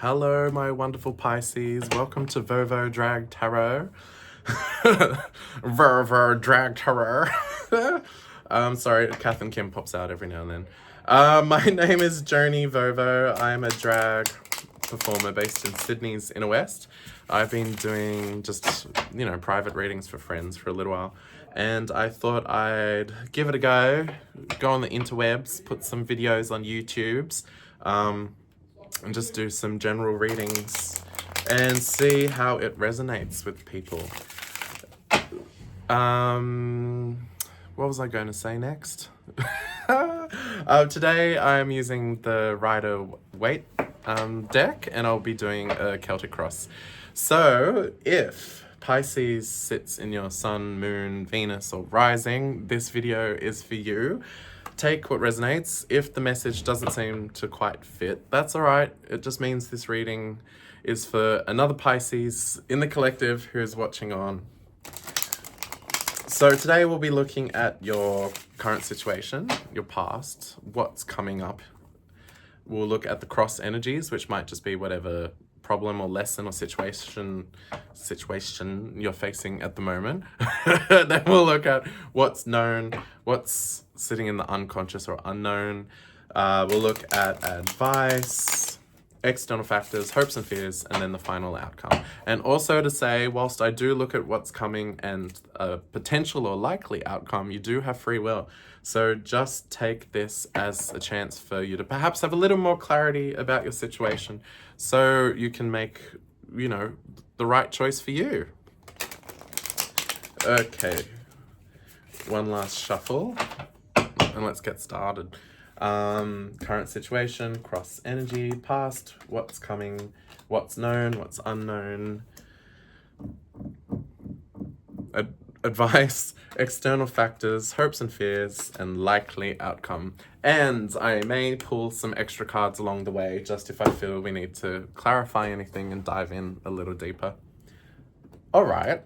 Hello, my wonderful Pisces. Welcome to Vovo Drag Tarot. Vovo Drag Tarot. Sorry, Kath and Kim pops out every now and then. My name is Joni Vovo. I'm a drag performer based in Sydney's Inner West. I've been doing just, private readings for friends for a little while. And I thought I'd give it a go on the interwebs, put some videos on YouTubes, and just do some general readings and see how it resonates with people. What was I going to say next? Today I'm using the Rider-Waite deck, and I'll be doing a Celtic cross. So if Pisces sits in your Sun, Moon, Venus, or Rising, this video is for you. Take what resonates. If the message doesn't seem to quite fit, that's all right. It just means this reading is for another Pisces in the collective who is watching on. So today we'll be looking at your current situation, your past, what's coming up. We'll look at the cross energies, which might just be whatever problem or lesson or situation you're facing at the moment. Then we'll look at what's known, what's sitting in the unconscious or unknown. We'll look at advice, external factors, hopes and fears, and then the final outcome. And also to say, whilst I do look at what's coming and a potential or likely outcome, you do have free will. So just take this as a chance for you to perhaps have a little more clarity about your situation so you can make, the right choice for you. Okay, one last shuffle and let's get started. Current situation, cross energy, past, what's coming, what's known, what's unknown, advice, external factors, hopes and fears, and likely outcome. And I may pull some extra cards along the way, just if I feel we need to clarify anything and dive in a little deeper. All right,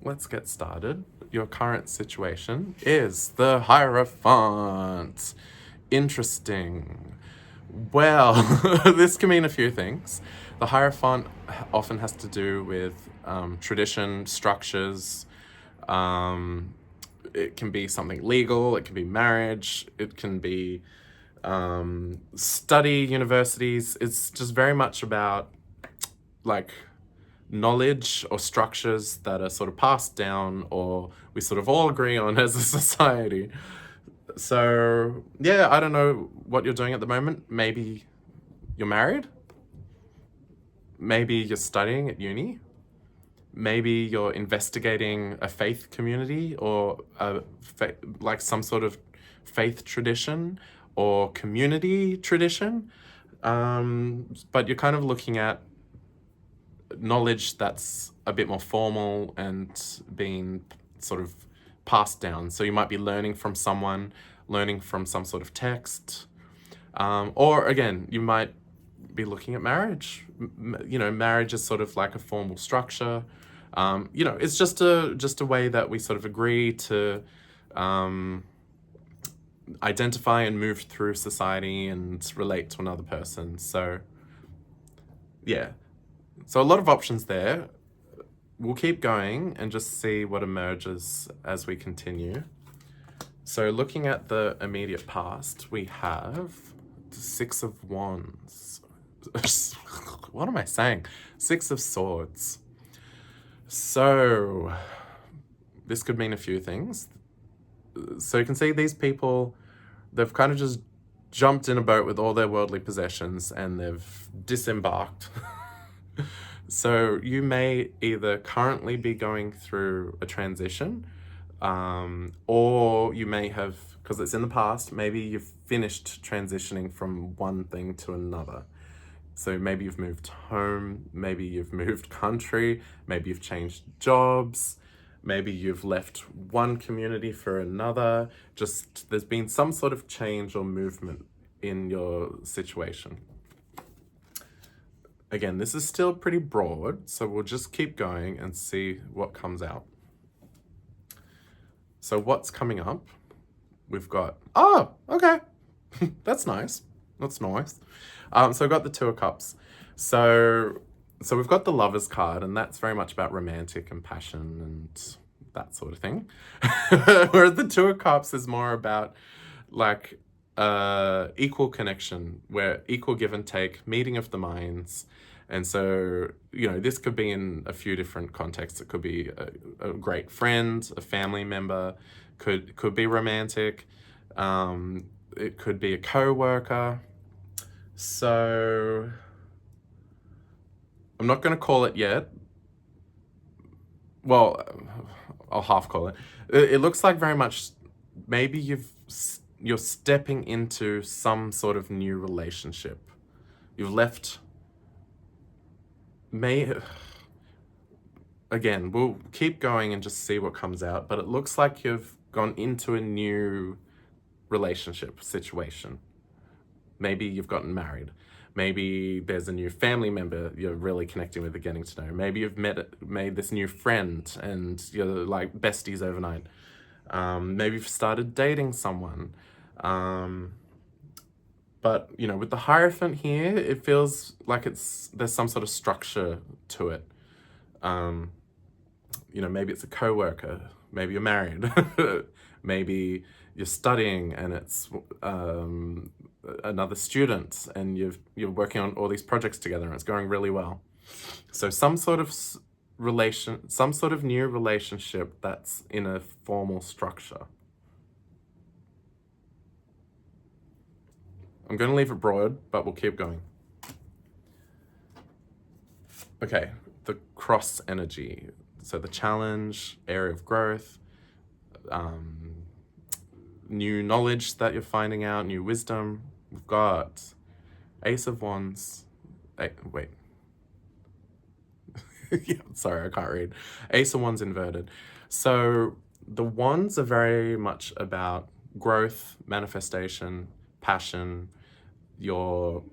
let's get started. Your current situation is the Hierophant. Interesting. Well, this can mean a few things. The Hierophant often has to do with tradition, structures. It can be something legal, it can be marriage, it can be study, universities. It's just very much about knowledge or structures that are sort of passed down or we sort of all agree on as a society. So yeah, I don't know what you're doing at the moment. Maybe you're married. Maybe you're studying at uni. Maybe you're investigating a faith community or some sort of faith tradition or community tradition. But you're kind of looking at knowledge that's a bit more formal and being sort of passed down. So you might be learning from someone, learning from some sort of text. Or again, you might be looking at marriage. Marriage is sort of like a formal structure. It's just a way that we sort of agree to identify and move through society and relate to another person. So yeah, so a lot of options there. We'll keep going and just see what emerges as we continue. So looking at the immediate past, we have the Six of Wands. What am I saying? Six of Swords. So this could mean a few things. So you can see these people, they've kind of just jumped in a boat with all their worldly possessions and they've disembarked. So you may either currently be going through a transition, or you may have, because it's in the past, maybe you've finished transitioning from one thing to another. So maybe you've moved home, maybe you've moved country, maybe you've changed jobs, maybe you've left one community for another. Just there's been some sort of change or movement in your situation. Again, this is still pretty broad, so we'll just keep going and see what comes out. So what's coming up? We've got, okay, that's nice. That's nice. So I've got the Two of Cups. So we've got the Lovers card, and that's very much about romantic and passion and that sort of thing. Whereas the Two of Cups is more about like equal connection, where equal give and take, meeting of the minds. And so, you know, this could be in a few different contexts. It could be a great friend, a family member, could be romantic. It could be a co-worker. So I'm not going to call it yet. Well, I'll half call it. It looks like very much maybe you're stepping into some sort of new relationship. You've left. Again, we'll keep going and just see what comes out, but it looks like you've gone into a new relationship situation. Maybe you've gotten married. Maybe there's a new family member you're really connecting with and getting to know. Maybe you've made this new friend and you're like besties overnight. Maybe you've started dating someone. But, you know, with the Hierophant here, it feels like there's some sort of structure to it. You know, maybe it's a co-worker. Maybe you're married. Maybe you're studying and it's another student and you're working on all these projects together and it's going really well. So some sort of some sort of new relationship that's in a formal structure. I'm going to leave it broad, but we'll keep going. Okay, the cross energy. So the challenge, area of growth, new knowledge that you're finding out, new wisdom. We've got Ace of Wands. Wait. Yeah, sorry, I can't read. Ace of Wands inverted. So the wands are very much about growth, manifestation, passion, your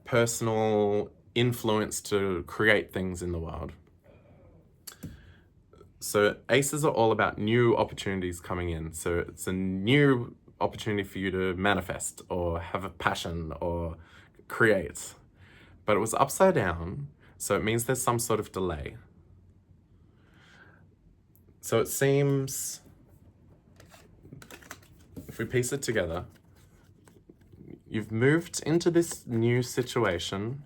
personal influence to create things in the world. So aces are all about new opportunities coming in. So it's a new opportunity for you to manifest or have a passion or create. But it was upside down, so it means there's some sort of delay. So it seems, if we piece it together, you've moved into this new situation,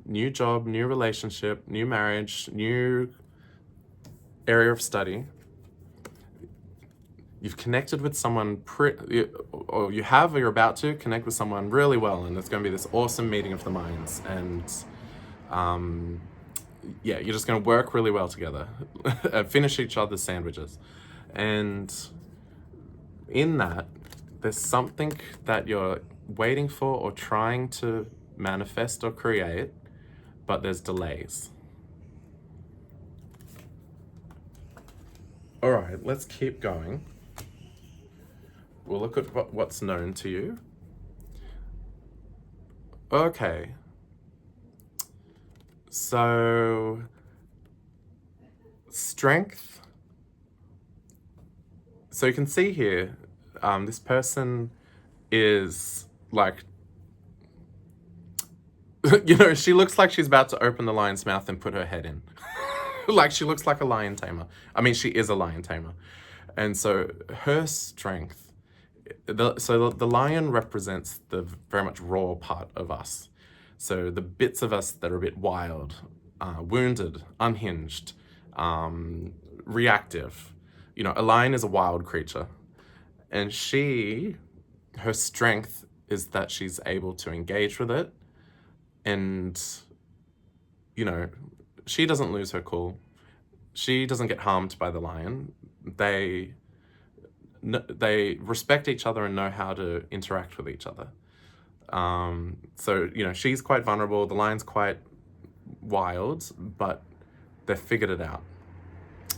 new job, new relationship, new marriage, new area of study. You've connected with someone, or you're about to connect with someone really well, and there's going to be this awesome meeting of the minds, and yeah, you're just going to work really well together, finish each other's sandwiches, and in that, there's something that you're waiting for or trying to manifest or create, but there's delays. All right, let's keep going. We'll look at what's known to you. Okay. So, strength. So you can see here, this person is like, you know, she looks like she's about to open the lion's mouth and put her head in. Like she looks like a lion tamer. I mean, she is a lion tamer. And so her strength, the lion represents the very much raw part of us. So the bits of us that are a bit wild, wounded, unhinged, reactive. You know, a lion is a wild creature. And her strength is that she's able to engage with it. And, you know, she doesn't lose her cool. She doesn't get harmed by the lion. They respect each other and know how to interact with each other. So, you know, she's quite vulnerable. The lion's quite wild, but they've figured it out.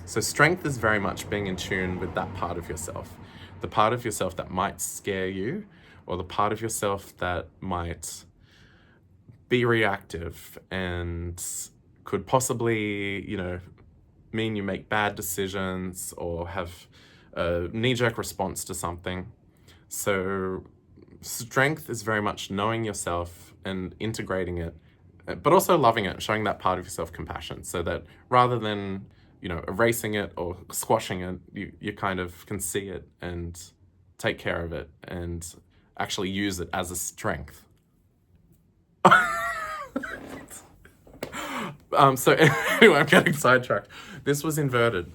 So strength is very much being in tune with that part of yourself. The part of yourself that might scare you, or the part of yourself that might be reactive and could possibly, you know, mean you make bad decisions or have a knee-jerk response to something. So strength is very much knowing yourself and integrating it, but also loving it, showing that part of yourself compassion, so that rather than, you know, erasing it or squashing it, you kind of can see it and take care of it and actually use it as a strength. So anyway, I'm getting sidetracked. This was inverted.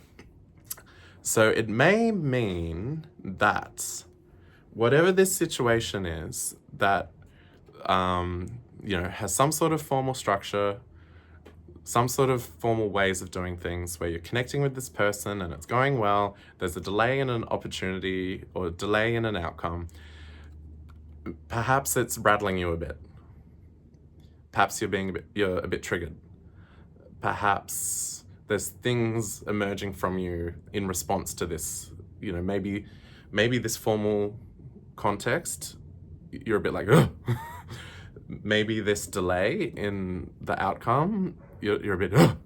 So it may mean that whatever this situation is that, you know, has some sort of formal structure, some sort of formal ways of doing things where you're connecting with this person and it's going well, there's a delay in an opportunity or a delay in an outcome. Perhaps it's rattling you a bit. Perhaps you're a bit triggered. Perhaps there's things emerging from you in response to this. You know, maybe this formal context, you're a bit like, ugh. Maybe this delay in the outcome, you're a bit, ugh.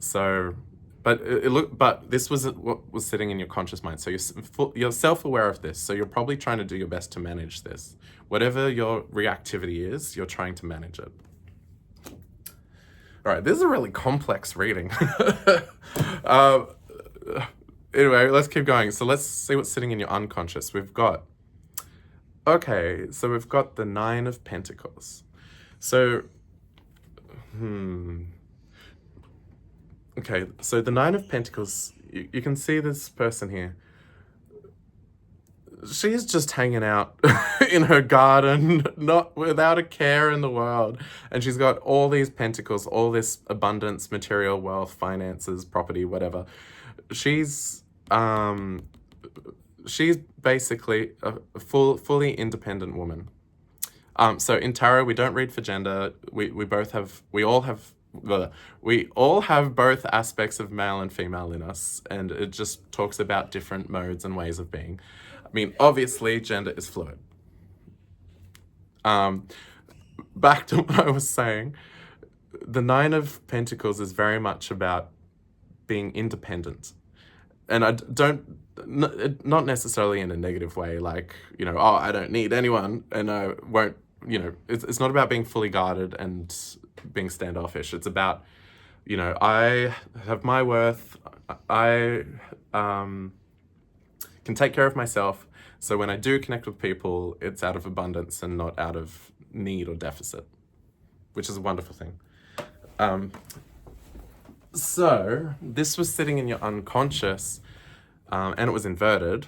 So, but this was what was sitting in your conscious mind. So you're self-aware of this. So you're probably trying to do your best to manage this. Whatever your reactivity is, you're trying to manage it. All right, this is a really complex reading. Anyway, let's keep going. So let's see what's sitting in your unconscious. We've got the Nine of Pentacles. So, okay, so the Nine of Pentacles, you can see this person here. She's just hanging out in her garden, not without a care in the world. And she's got all these pentacles, all this abundance, material, wealth, finances, property, whatever. She's basically a fully independent woman. So in tarot, we don't read for gender. We all have both aspects of male and female in us, and it just talks about different modes and ways of being. I mean, obviously, gender is fluid. Back to what I was saying, the Nine of Pentacles is very much about being independent. And I don't, not necessarily in a negative way, like, you know, oh, I don't need anyone and I won't, you know, it's not about being fully guarded and being standoffish. It's about, you know, I have my worth. I can take care of myself. So when I do connect with people, it's out of abundance and not out of need or deficit, which is a wonderful thing. So this was sitting in your unconscious, and it was inverted.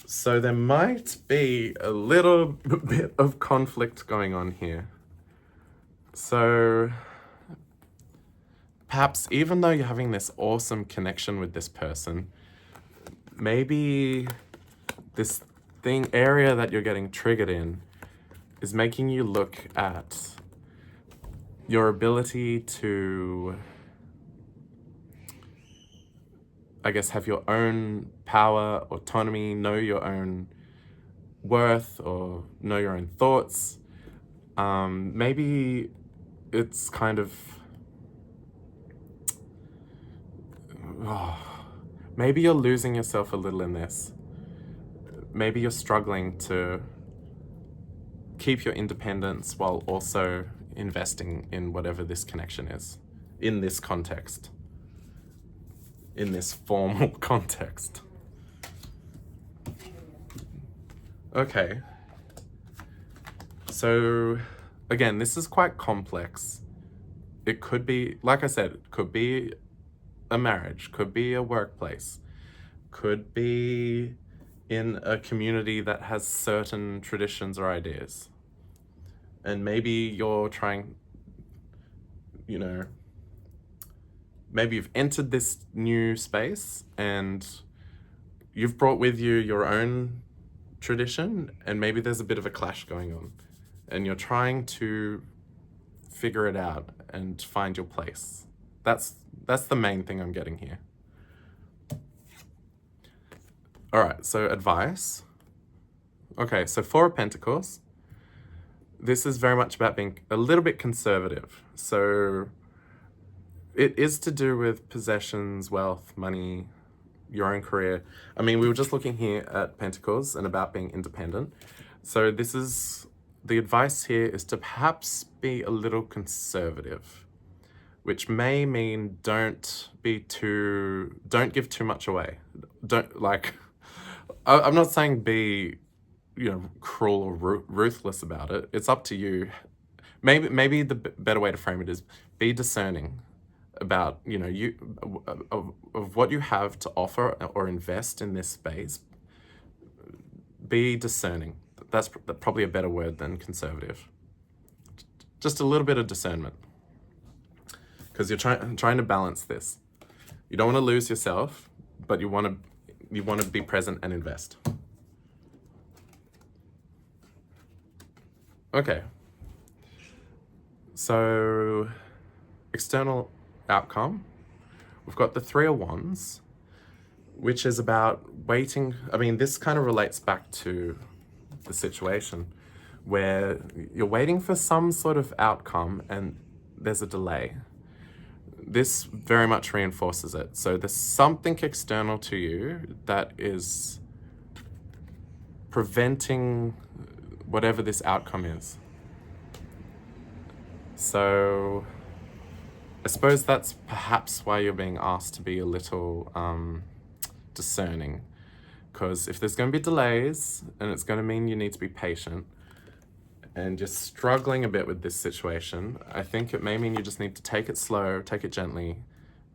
So there might be a little bit of conflict going on here. So perhaps even though you're having this awesome connection with this person, maybe this area that you're getting triggered in is making you look at your ability to, I guess, have your own power, autonomy, know your own worth, or know your own thoughts. Maybe it's kind of, maybe you're losing yourself a little in this. Maybe you're struggling to keep your independence while also investing in whatever this connection is, in this context, in this formal context. Okay. So, again, this is quite complex. It could be, like I said, it could be a marriage, could be a workplace, could be in a community that has certain traditions or ideas. And maybe you're trying, you know, maybe you've entered this new space and you've brought with you your own tradition, and maybe there's a bit of a clash going on and you're trying to figure it out and find your place. That's the main thing I'm getting here. All right, so advice. Okay, so Four of Pentacles. This is very much about being a little bit conservative. So it is to do with possessions, wealth, money, your own career. I mean, we were just looking here at Pentacles and about being independent. So this is, the advice here is to perhaps be a little conservative, which may mean don't give too much away. Don't, like, I'm not saying be, you know, cruel or ruthless about it. It's up to you. Maybe the better way to frame it is be discerning about, you know, of what you have to offer or invest in this space. Be discerning. That's probably a better word than conservative. Just a little bit of discernment, because you're trying to balance this. You don't want to lose yourself, but you want to be present and invest. Okay. So, external outcome. We've got the Three of Wands, which is about waiting. I mean, this kind of relates back to the situation where you're waiting for some sort of outcome and there's a delay. This very much reinforces it. So there's something external to you that is preventing whatever this outcome is. So I suppose that's perhaps why you're being asked to be a little discerning, because if there's going to be delays, and it's going to mean you need to be patient, and you're struggling a bit with this situation, I think it may mean you just need to take it slow, take it gently,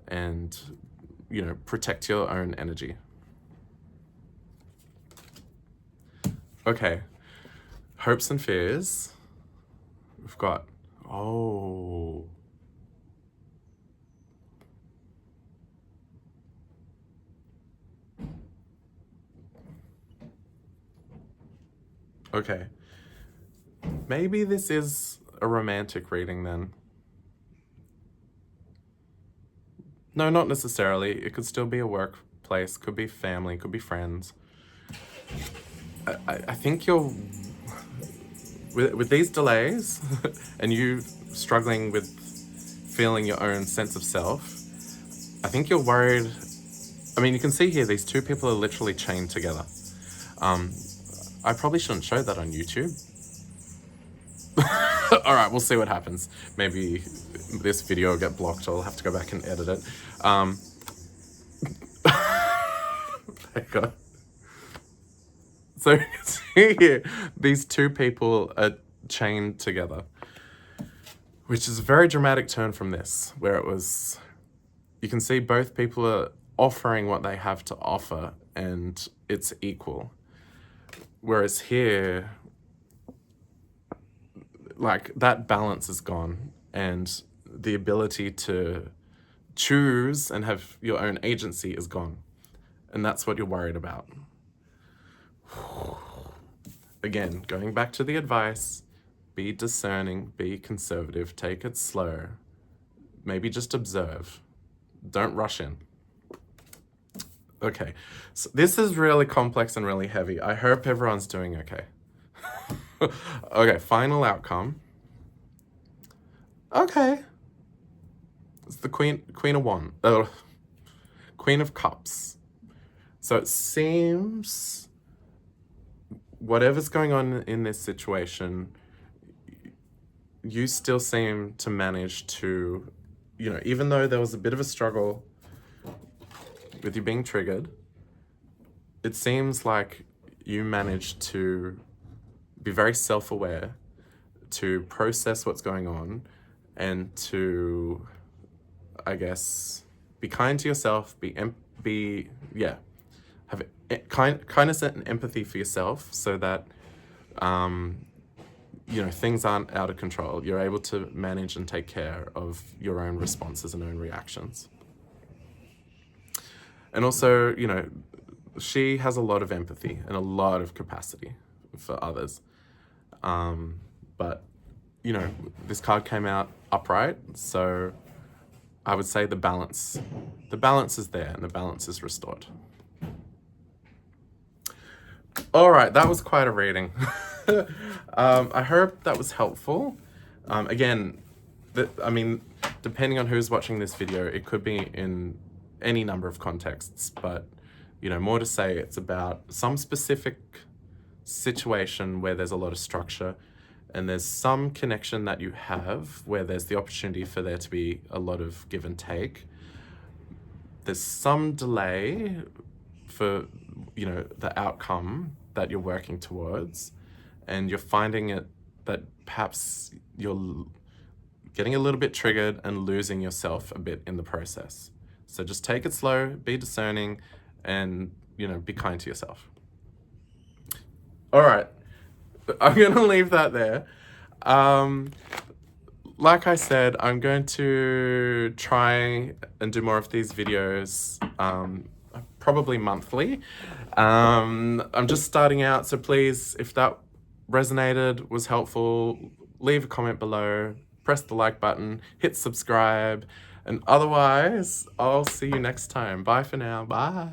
and, you know, protect your own energy. Okay, hopes and fears. We've got, oh. Okay. Maybe this is a romantic reading then. No, not necessarily. It could still be a workplace, could be family, could be friends. I think you're, with these delays and you struggling with feeling your own sense of self, I think you're worried. I mean, you can see here, these two people are literally chained together. I probably shouldn't show that on YouTube. All right, we'll see what happens. Maybe this video will get blocked. I'll have to go back and edit it. Thank God. So you can see here, these two people are chained together, which is a very dramatic turn from this, where it was, you can see both people are offering what they have to offer and it's equal. Whereas here, like, that balance is gone and the ability to choose and have your own agency is gone. And that's what you're worried about. Again, going back to the advice, be discerning, be conservative, take it slow, maybe just observe, don't rush in. Okay, so this is really complex and really heavy. I hope everyone's doing okay. Okay, final outcome. Okay. It's the Queen of Wands. Queen of Cups. So it seems whatever's going on in this situation, you still seem to manage to, you know, even though there was a bit of a struggle with you being triggered, it seems like you managed to be very self-aware, to process what's going on, and to, I guess, be kind to yourself, have kindness and empathy for yourself, so that you know, things aren't out of control. You're able to manage and take care of your own responses and own reactions. And also, you know, she has a lot of empathy and a lot of capacity for others. But, you know, this card came out upright, so I would say the balance is there and the balance is restored. All right, that was quite a reading. I hope that was helpful. Again, I mean, depending on who's watching this video, it could be in any number of contexts, but you know, more to say it's about some specific situation where there's a lot of structure, and there's some connection that you have where there's the opportunity for there to be a lot of give and take. There's some delay for, you know, the outcome that you're working towards, and you're finding it that perhaps you're getting a little bit triggered and losing yourself a bit in the process. So just take it slow, be discerning, and, you know, be kind to yourself. All right, I'm gonna leave that there. Like I said, I'm going to try and do more of these videos, probably monthly. I'm just starting out, so please, if that resonated, was helpful, leave a comment below, press the like button, hit subscribe, and otherwise, I'll see you next time. Bye for now. Bye.